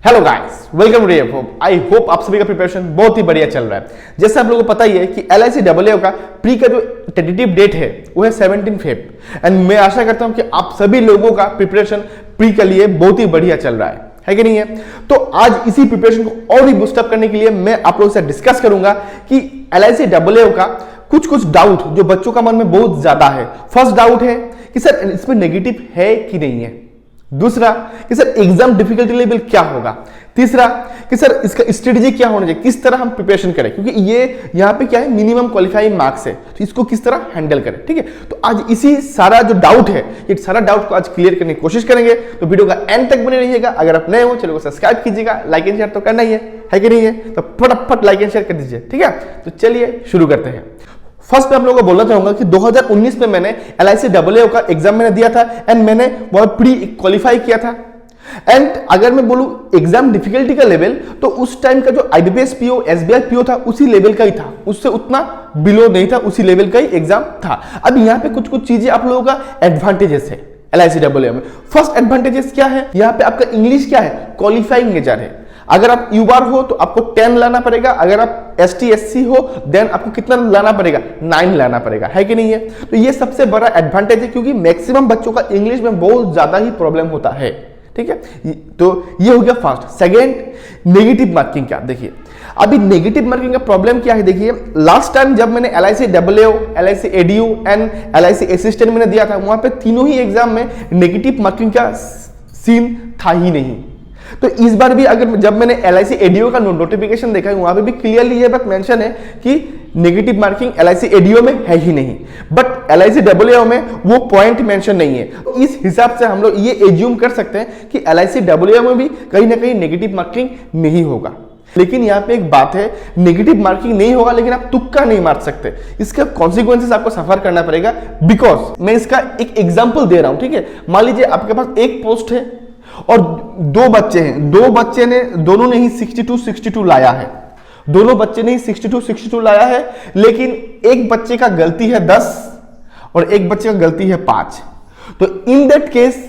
Hello guys, welcome to Hope. I hope आप सभी का प्रिपरेशन बहुत ही बढ़िया चल रहा है। जैसे आप लोगों को पता ही है कि LIC का प्री का जो टेंटेटिव डेट है वो है 17 फेब एंड मैं आशा करता हूं कि आप सभी लोगों का प्रिपरेशन प्री के लिए बहुत ही बढ़िया चल रहा है कि नहीं है। तो आज इसी प्रिपरेशन को और भी बूस्टअप करने के लिए मैं आप लोगों से डिस्कस करूंगा कि LIC का कुछ डाउट जो बच्चों का मन में बहुत ज्यादा है। फर्स्ट डाउट है कि सर इसमें नेगेटिव है कि नहीं है। दूसरा कि सर एग्जाम डिफिकल्टी लेवल क्या होगा। तीसरा कि सर इसका स्ट्रेटेजी क्या होना चाहिए, किस तरह हम प्रिपरेशन करें, क्योंकि ये यहाँ पे क्या है मिनिमम क्वालिफाइंग मार्क्स है, तो इसको किस तरह हैंडल करें। ठीक है, तो आज इसी सारा जो डाउट है ये सारा डाउट को आज क्लियर करने की कोशिश करेंगे। तो वीडियो का एंड तक बने रहिएगा। अगर आप नए हो चैनल को सब्सक्राइब कीजिएगा, लाइक एंड शेयर तो करना ही है कि नहीं है, तो फटाफट लाइक एंड शेयर कर दीजिए। ठीक है, तो चलिए शुरू करते हैं। फर्स्ट मैं आप लोगों को बोलना चाहूंगा कि 2019 में मैंने LIC का एग्जाम मैंने दिया था एंड मैंने बहुत प्री क्वालिफाई किया था। एंड अगर मैं बोलूं एग्जाम डिफिकल्टी का लेवल, तो उस टाइम का जो IBPS PO SBI PO था उसी लेवल का ही था, उससे उतना बिलो नहीं था, उसी लेवल का ही एग्जाम था। अब यहाँ पे कुछ चीजें आप लोगों का एडवांटेजेस है LIC में। फर्स्ट एडवांटेजेस क्या है, यहाँ पे आपका इंग्लिश क्या है क्वालिफाइंग नेचर है। अगर आप युवार हो तो आपको 10 लाना पड़ेगा, अगर आप ST SC हो देन आपको कितना लाना पड़ेगा, 9 लाना पड़ेगा, है कि नहीं है। तो ये सबसे बड़ा एडवांटेज है, क्योंकि मैक्सिमम बच्चों का इंग्लिश में बहुत ज्यादा ही प्रॉब्लम होता है। ठीक है, तो ये हो गया फर्स्ट। सेकेंड, नेगेटिव मार्किंग क्या, देखिए अभी नेगेटिव मार्किंग का प्रॉब्लम क्या है। देखिए लास्ट टाइम जब मैंने LIC LIC ADU and LIC assistant मैंने दिया था, वहां पे तीनों ही एग्जाम में नेगेटिव मार्किंग का सीन था ही नहीं। तो इस बार भी अगर जब मैंने LIC ADU का नोटिफिकेशन देखा है, वहां पे भी क्लियरली ये बात मेंशन है कि नेगेटिव मार्किंग LIC ADU में है ही नहीं, बट LIC में वो पॉइंट मेंशन नहीं है। इस हिसाब से हम लोग ये एज्यूम कर सकते हैं कि LIC में भी कहीं ना कहीं नेगेटिव मार्किंग नहीं होगा। लेकिन यहाँ पे एक बात है, नेगेटिव मार्किंग नहीं होगा लेकिन आप तुक्का नहीं मार सकते, इसका कॉन्सिक्वेंसेस आपको सफर करना पड़ेगा। बिकॉज मैं इसका एक एग्जाम्पल दे रहा हूं। ठीक है, मान लीजिए आपके पास एक पोस्ट है और दो बच्चे हैं, दोनों ने ही 62 लाया है, दोनों बच्चे ने ही 62 लाया है, लेकिन एक बच्चे का गलती है 10 और एक बच्चे का गलती है 5। तो इन दैट केस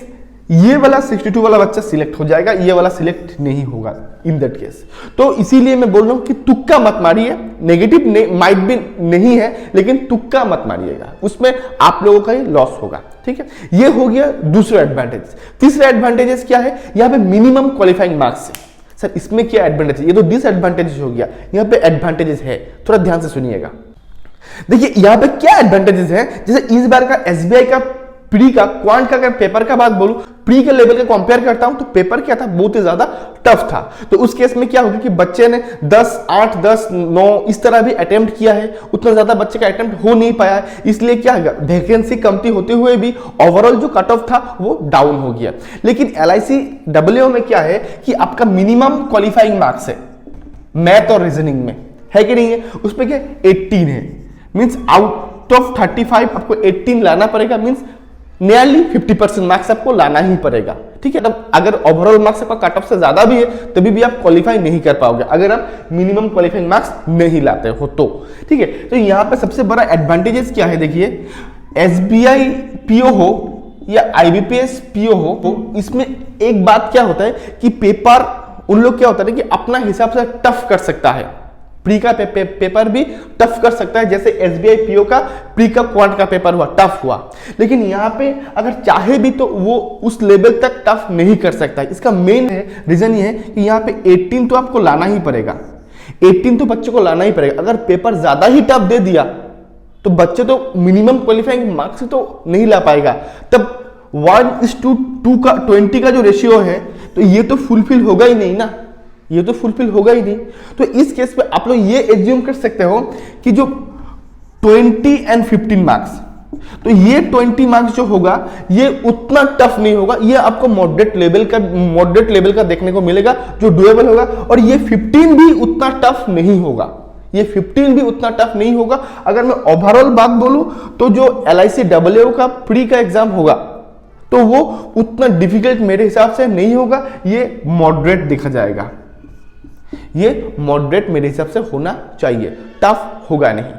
ये वाला 62 वाला बच्चा सिलेक्ट हो जाएगा, ये वाला सिलेक्ट नहीं होगा इन दैट केस। तो इसीलिए मैं बोल रहा हूं कि तुक्का मत मारिए। नेगेटिव माइट भी नहीं है लेकिन तुक्का मत मारिएगा, उसमें आप लोगों का ही लॉस होगा। ठीक है, ये हो गया दूसरा एडवांटेज। तीसरा एडवांटेजेस क्या है, यहाँ पे मिनिमम क्वालिफाइंग मार्क्स है। सर इसमें क्या एडवांटेज है, ये तो डिसएडवांटेजेस हो गया, यहाँ पे एडवांटेजेस है, थोड़ा ध्यान से सुनिएगा। देखिए यहाँ पे क्या एडवांटेजेस है, जैसे इस बार का SBI का प्री का क्वांट का अगर पेपर का बात बोलूं, प्री के लेवल का कंपेयर करता हूं तो पेपर क्या था, बहुत ही ज्यादा टफ था। तो उस केस में क्या होगा कि बच्चे ने 10, 8, 10, 9 इस तरह भी अटेम्प्ट किया है, उतना ज्यादा बच्चे का अटेम्प्ट हो नहीं पाया, इसलिए क्या होगा वैकेंसी कमती होते हुए भी ओवरऑल जो कट ऑफ था वो डाउन हो गया। लेकिन LIC में क्या है कि आपका मिनिमम क्वालिफाइंग मार्क्स है मैथ और रीजनिंग में, है कि नहीं है। उसमें क्या 18 है, मीन्स आउट ऑफ 35 आपको 18 लाना पड़ेगा, मीन्स नियरली 50% मार्क्स आपको लाना ही पड़ेगा। ठीक है, तब अगर ओवरऑल मार्क्स आपका कट ऑफ से ज्यादा भी है तभी भी आप क्वालिफाई नहीं कर पाओगे अगर आप मिनिमम क्वालिफाइंग मार्क्स नहीं लाते हो तो। ठीक है, तो यहाँ पे सबसे बड़ा एडवांटेजेस क्या है, देखिए SBI PO हो या IBPS PO हो, तो इसमें एक बात क्या होता है कि पेपर उन लोग क्या होता है कि अपना हिसाब से टफ कर सकता है। प्री का पेपर भी टफ कर सकता है, जैसे SBI PO का प्री का क्वांट का पेपर हुआ, टफ हुआ। लेकिन यहाँ पे अगर चाहे भी तो वो उस लेवल तक टफ नहीं कर सकता। इसका मेन रीजन ये है कि यहाँ पे 18 तो आपको लाना ही पड़ेगा, 18 तो बच्चे को लाना ही पड़ेगा। अगर पेपर ज्यादा ही टफ दे दिया तो बच्चे तो मिनिमम क्वालिफाइंग मार्क्स तो नहीं ला पाएगा। तब 1:2 का 20 का जो रेशियो है तो ये तो फुलफिल होगा ही नहीं ना, ये तो फुलफिल होगा ही नहीं। तो इस केस पे आप लोग ये एज्यूम कर सकते हो कि जो 20 एंड 15 मार्क्स, तो ये 20 मार्क्स जो होगा ये उतना टफ नहीं होगा, ये आपको मॉडरेट लेवल का देखने को मिलेगा जो डुएबल होगा। और ये 15 भी उतना टफ नहीं होगा, ये 15 भी उतना टफ नहीं होगा। अगर मैं ओवरऑल बात बोलूं तो जो LIC का प्री का एग्जाम होगा तो वो उतना डिफिकल्ट मेरे हिसाब से नहीं होगा, ये मॉडरेट देखा जाएगा, ये मॉडरेट मेरे हिसाब से होना चाहिए, टफ होगा नहीं।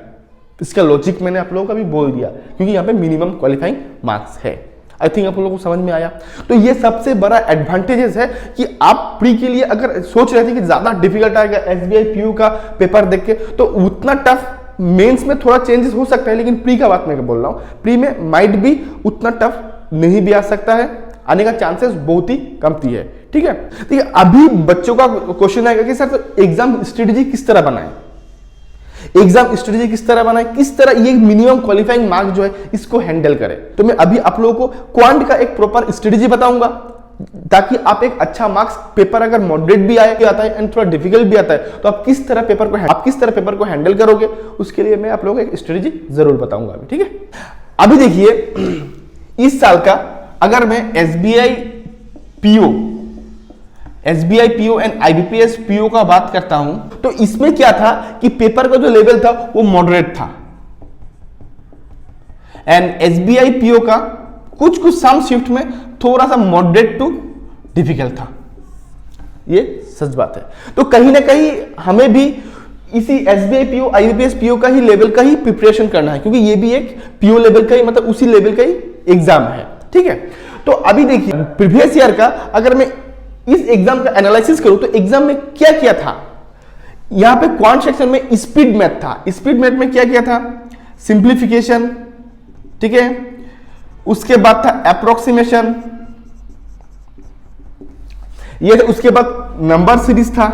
इसका लॉजिक मैंने आप लोगों का भी बोल दिया, क्योंकि यहाँ पे मिनिमम क्वालिफाइंग मार्क्स है। आई थिंक आप लोगों को समझ में आया। तो ये सबसे बड़ा एडवांटेजेस है कि आप प्री के लिए अगर सोच रहे थे कि ज्यादा डिफिकल्ट आएगा एसबीआई पीयू का पेपर देख के, तो उतना टफ मेंस में थोड़ा चेंजेस हो सकता है, लेकिन प्री का बात मैं बोल रहा हूं, प्री में माइट भी उतना टफ नहीं भी आ सकता है, आने का चांसेस बहुत ही कमती है। ठीक है, तो अभी बच्चों का क्वेश्चन आएगा कि सर तो एग्जाम स्ट्रेटेजी किस तरह बनाए, एग्जाम स्ट्रेटेजी किस तरह बनाए, किस तरह ये मिनिमम क्वालिफाइंग मार्क जो है इसको हैंडल करें। तो मैं अभी आप लोगों को क्वांट का एक प्रॉपर स्ट्रेटेजी बताऊंगा, ताकि आप एक अच्छा मार्क्स पेपर अगर मॉडरेट भी आता है एंड थोड़ा डिफिकल्ट भी आता है, तो आप किस तरह पेपर को हैंडल करोगे, उसके लिए मैं आप लोगों को एक स्ट्रेटेजी जरूर बताऊंगा अभी। ठीक है, अभी देखिए इस साल का अगर मैं SBI PO and IBPS PO का बात करता हूं, तो इसमें क्या था कि पेपर का जो लेवल था वो मॉडरेट था, एंड एसबीआई पीओ का कुछ सम शिफ्ट में थोड़ा सा मॉडरेट टू डिफिकल्ट था। ये सच बात है। तो कहीं ना कहीं हमें भी इसी एसबीआई पीओ आईबीपीएस पीओ का ही लेवल का ही प्रिपरेशन करना है, क्योंकि ये भी एक पीओ लेवल का ही, मतलब उसी लेवल का ही एग्जाम है। ठीक है, तो अभी देखिए प्रीवियस ईयर का अगर मैं इस एग्जाम का एनालिसिस करूं तो एग्जाम में क्या किया था, यहां पे क्वांट सेक्शन में स्पीड मैथ था। स्पीड मैथ में क्या किया था, सिंप्लीफिकेशन, ठीक है, उसके बाद था अप्रोक्सीमेशन, ये उसके बाद नंबर सीरीज था,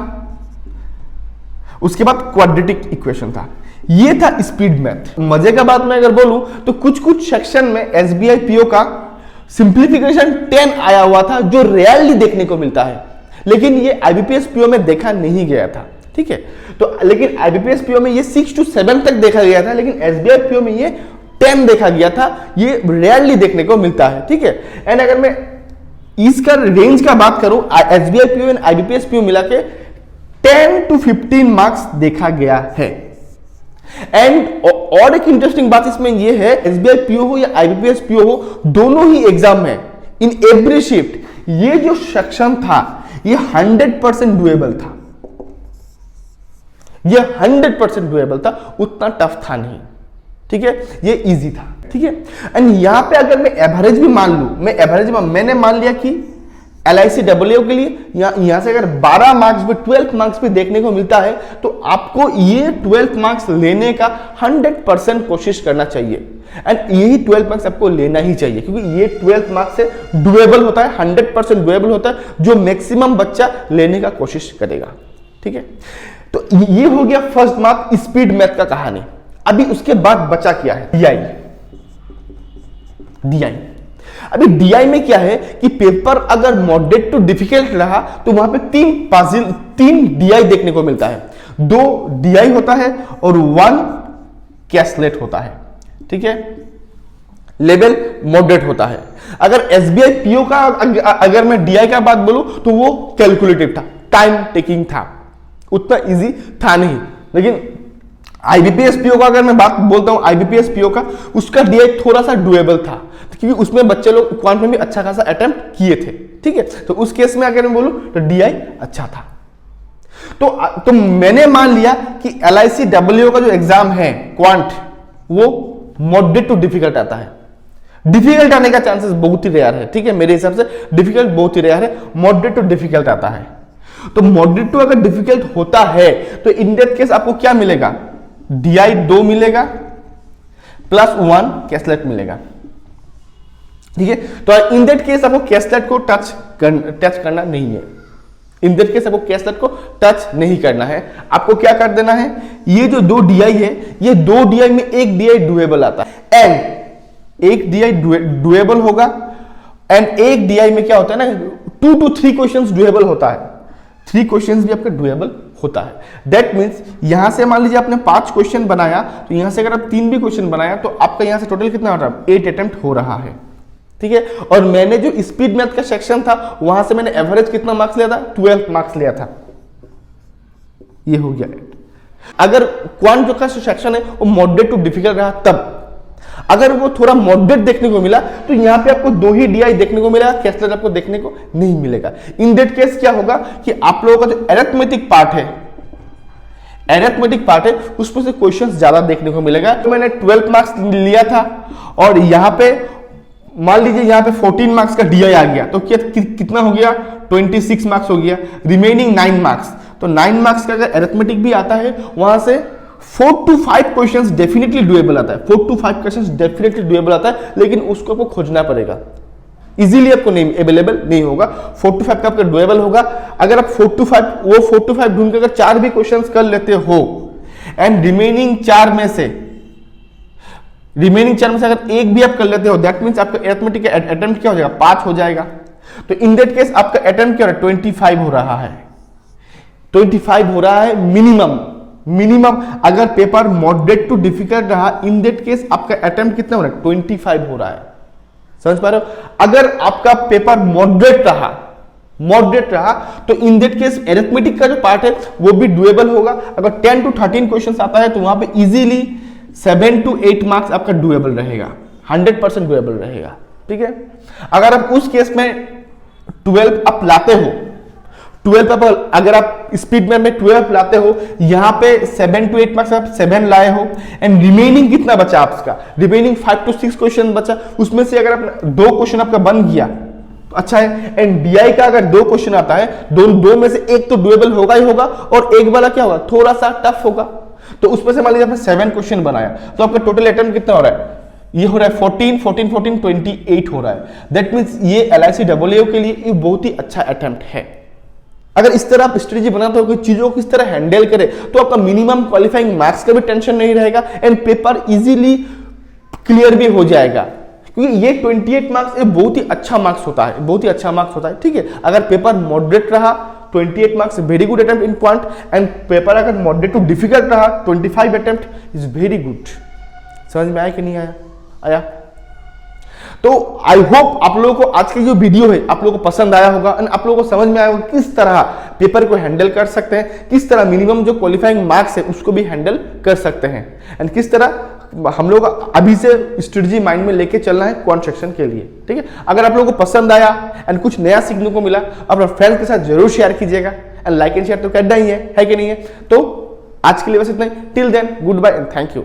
उसके बाद क्वाड्रेटिक इक्वेशन था। ये था स्पीड मैथ। मजे का बात मैं अगर बोलूं तो कुछ सेक्शन में एसबीआई पीओ का सिंप्लीफिकेशन 10 आया हुआ था, जो रेयरली देखने को मिलता है, लेकिन ये आईबीपीएस पीओ में देखा नहीं गया था। ठीक है, तो लेकिन आईबीपीएस पीओ में ये 6 to 7 तक देखा गया था, लेकिन एसबीआई पीओ में ये 10 देखा गया था, ये रेयरली देखने को मिलता है। ठीक है, एंड अगर मैं इसका रेंज का बात करूं, SBI PO and IBPS PO मिला के 10 to 15 मार्क्स देखा गया है। एंड और एक इंटरेस्टिंग बात इसमें यह है, एसबीआई पीओ हो या आईबीपीएस पीओ हो, दोनों ही एग्जाम में इन एवरी शिफ्ट ये जो सेक्शन था ये 100% डुएबल था, ये 100% डुएबल था, उतना टफ था नहीं। ठीक है, ये इजी था। ठीक है, एंड यहां पे अगर मैं एवरेज भी मान लूं, मैंने मान लिया कि LICAA के लिए यहां से अगर 12 मार्क्स भी 12 मार्क्स भी देखने को मिलता है, तो आपको ये 12 मार्क्स लेने का 100% कोशिश करना चाहिए, एंड यही 12 मार्क्स आपको लेना ही चाहिए, क्योंकि ये 12 मार्क्स से डुएबल होता है, 100% डुएबल होता है, जो मैक्सिमम बच्चा लेने का कोशिश करेगा। ठीक है, तो ये हो गया फर्स्ट मार्क स्पीड मैथ का कहानी। अभी उसके बाद बचा क्या है, डीआई। अभी डीआई में क्या है कि पेपर अगर मॉडरेट टू डिफिकल्ट रहा तो वहां पे 3 डीआई देखने को मिलता है, 2 डीआई होता है और 1 कैसलेट होता है। ठीक है, लेवल मॉडरेट होता है। अगर एसबीआई पीओ का अगर मैं डीआई का बात बोलूं तो वो कैलकुलेटिव था, टाइम टेकिंग था, उतना इजी था नहीं। लेकिन आईबीपीएस पीओ का अगर मैं बात बोलता हूं, आईबीपीएस पीओ का उसका डीआई थोड़ा सा डुएबल था, क्योंकि उसमें बच्चे लोग क्वांट में भी अच्छा खासा अटेम्प्ट किए थे। ठीक है, तो उस केस में अगर मैं बोलूं तो डीआई अच्छा था। तो मैंने मान लिया कि LICAA का जो एग्जाम है क्वांट, वो मॉडरेट टू डिफिकल्ट आता है। डिफिकल्ट आने का चांसेस बहुत ही रेयर है। ठीक है, मेरे हिसाब से डिफिकल्ट बहुत ही रेयर है, मॉडरेट टू डिफिकल्ट आता है। तो मॉडरेट टू अगर डिफिकल्ट होता है तो इन दैट केस आपको क्या मिलेगा, डीआई 2 मिलेगा प्लस 1 कैसलेट मिलेगा। ठीक है, तो इन दैट केस आपको कैसलेट को टच करना नहीं है, इन दैट केस आपको कैसलेट को टच नहीं करना है। आपको क्या कर देना है, ये जो 2 डीआई है, ये 2 डीआई में एक डीआई डुएबल आता है, एंड एक डीआई डुएबल होगा, एंड एक डीआई में क्या होता है ना, 2 to 3 क्वेश्चंस डुएबल होता है, 3 क्वेश्चंस भी आपका डुएबल होता है। दैट मीन्स यहां से मान लीजिए आपने 5 क्वेश्चन बनाया, तो यहां से अगर आप 3 भी क्वेश्चन बनाया तो आपका यहां से टोटल कितना हो रहा है, 8 अटेम्प्ट हो रहा है। ठीक है, और मैंने जो स्पीड मैथ का सेक्शन था वहां से मैंने एवरेज कितना मार्क्स लिया था, 12 मार्क्स लिया था, ये हो गया 8। अगर क्वांट जो का सेक्शन है वो मॉडरेट टू डिफिकल्ट रहा, तब अगर वो थोड़ा मॉडरेट देखने को मिला तो यहां पे आपको 2 ही डीआई देखने को मिलेगा, कैसलेट आपको देखने को नहीं मिलेगा। इन दैट केस क्या होगा कि आप लोगों का जो अरिथमेटिक पार्ट है उसमें से क्वेश्चंस ज्यादा देखने को मिलेगा। तो मैंने 12 मार्क्स लिया था और यहां पे मान लीजिए यहाँ पे 14 मार्क्स का डीआई आ गया, तो कितना हो गया, 26 मार्क्स हो गया, रिमेनिंग 9 मार्क्स। तो 9 मार्क्स का अगर अरिथमेटिक भी आता है, वहां से 4 to 5 क्वेश्चंस डेफिनेटली डुएबल आता है, 4 to 5 क्वेश्चंस डेफिनेटली डुएबल आता है, लेकिन उसको आपको खोजना पड़ेगा, इजीली आपको नहीं अवेलेबल नहीं होगा। 4 to 5 का आपका डुएबल होगा। अगर आप 4 to 5 ढूंढ के अगर 4 भी क्वेश्चंस कर लेते हो, एंड रिमेनिंग 4 में से अगर एक भी आप कर लेते हो, दैट मींस आपका अरिथमेटिक अटेम्प्ट क्या हो जाएगा, 5 हो जाएगा। तो इन दैट केस आपका अटेम्प्ट क्या हो रहा है, 25 हो रहा है, 25 हो रहा है मिनिमम। अगर पेपर मॉडरेट टू डिफिकल्ट रहा, इन दैट केस आपका अटेम्प्ट कितना हो रहा है, 25 हो रहा है। समझ पा रहे हो? अगर आपका पेपर मॉडरेट रहा तो इन दैट केस अरिथमेटिक का जो पार्ट है वो भी डुएबल होगा। अगर 10 to 13 क्वेश्चंस आता है तो वहां पे इजीली 7 to 8 मार्क्स आपका डुएबल रहेगा, 100% डुएबल रहेगा। ठीक है, अगर आप उस केस में 12 आप लाते हो, 12 आप अगर आप स्पीड में 12 लाते हो, यहां पे 7 to 8 मार्क्स आप 7 लाए हो, एंड रिमेनिंग कितना बचा आपका, रिमेनिंग 5 to 6 क्वेश्चन बचा, उसमें से अगर आप 2 क्वेश्चन आपका बन गया तो अच्छा है। एंड डीआई का अगर 2 क्वेश्चन आता है, दो में से एक तो डुएबल होगा ही होगा, और एक वाला क्या होगा, थोड़ा सा टफ होगा। तो उसमें से मान लीजिए आपने 7 क्वेश्चन बनाया, तो आपका टोटल अटेम्प्ट कितना हो रहा है, ये हो रहा है 14 28 हो रहा है। दैट मींस ये LICAA के लिए ये बहुत ही अच्छा अटेम्प्ट है। अगर इस तरह आप स्ट्रेटेजी बनाते हो कि चीजों को किस तरह हैंडल करे, तो आपका मिनिमम क्वालिफाइंग मार्क्स का भी टेंशन नहीं रहेगा, एंड पेपर इजीली क्लियर भी हो जाएगा। क्योंकि ये 28 मार्क्स ये बहुत ही अच्छा मार्क्स होता है, बहुत ही अच्छा मार्क्स होता है। ठीक है, अगर पेपर मॉडरेट रहा 28 marks very good attempt in quant, and paper अगर मॉडरेट टू डिफिकल्ट रहा 25 अटेम्प्ट इज वेरी गुड। समझ में आया कि नहीं आया? तो आई होप आप लोगों को आज की जो वीडियो है आप लोगों को पसंद आया होगा, एंड आप लोगों को समझ में आया होगा किस तरह पेपर को हैंडल कर सकते हैं, किस तरह मिनिमम जो क्वालिफाइंग मार्क्स है उसको भी हैंडल कर सकते हैं, एंड किस तरह हम लोग अभी से स्ट्रेटजी माइंड में लेके चलना है क्वांट सेक्शन के लिए। ठीक है, अगर आप लोगों को पसंद आया एंड कुछ नया सीखने को मिला, अपने फ्रेंड्स के साथ जरूर शेयर कीजिएगा, एंड लाइक एंड शेयर तो करना ही है कि नहीं है? तो आज के लिए बस इतना ही। Till then goodbye and thank you.